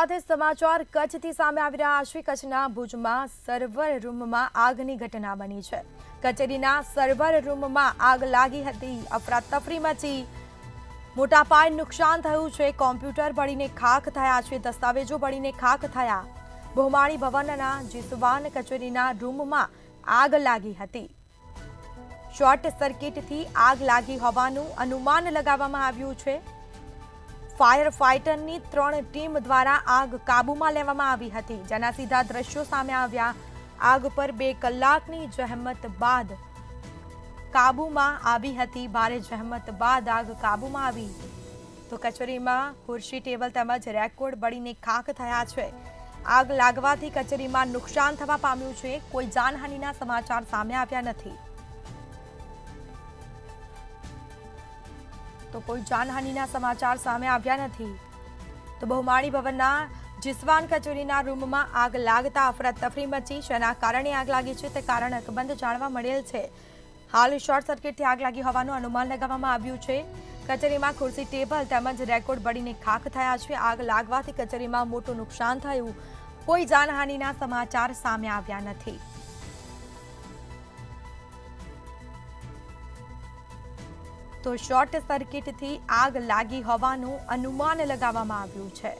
સાથે સમાચાર કચ્છથી સામે આવી રહ્યા છે। કચ્છના ભુજમાં સર્વર રૂમમાં આગની ઘટના બની છે। કચેરીના સર્વર રૂમમાં આગ લાગી હતી। અફરાતફરી મચી મોટા પાયે નુકસાન થયું છે। કોમ્પ્યુટર બળીને ખાખ થયા છે। દસ્તાવેજો બળીને ખાખ થયા। બહુમાળી ભવનના જીસવાન કચેરીના રૂમમાં આગ લાગી હતી। શોર્ટ સર્કિટથી આગ લાગી હોવાનું અનુમાન લગાવવામાં આવ્યું છે। फायर फाइटरनी 3 टीम द्वारा आग काबूमां लेवामां आवी हती, जेना सीधा दृश्यो सामे आव्या। आग पर 2 कलाकनी जहमत बाद काबूमां आवी हती। भारे जहमत बाद आग काबूमां आवी तो कचेरीमां खुर्शी टेबल तेमज रेकोर्ड बळीने खाख थया छे। आग लागवाथी कचेरीमां नुकसान थवा पाम्युं छे। कोई जानहानिना समाचार सामे आव्या नथी। तो कोई जानहानिना समाचार सामे आव्या नथी। तो बहुमाળી ભવનના જીસવાન કચેરીના રૂમમાં આગ લાગતા અફરાતફરી મચી। શેના કારણે આગ લાગી છે તે કારણ અકબંધ જાણવા મળેલ છે। હાલ શોર્ટ સર્કિટથી આગ લાગી હોવાનું અનુમાન લગાવવામાં આવ્યું છે। કચેરીમાં ખુરશી ટેબલ તેમજ રેકોર્ડ બળીને ખાખ થયા છે। આગ લાગવાથી કચેરીમાં મોટું નુકસાન થયું। કોઈ જાનહાનિના સમાચાર સામે આવ્યા નથી। तो शॉर्ट सर्किट थी आग लागी होवानुं अनुमान लगावामां आव्युं छे।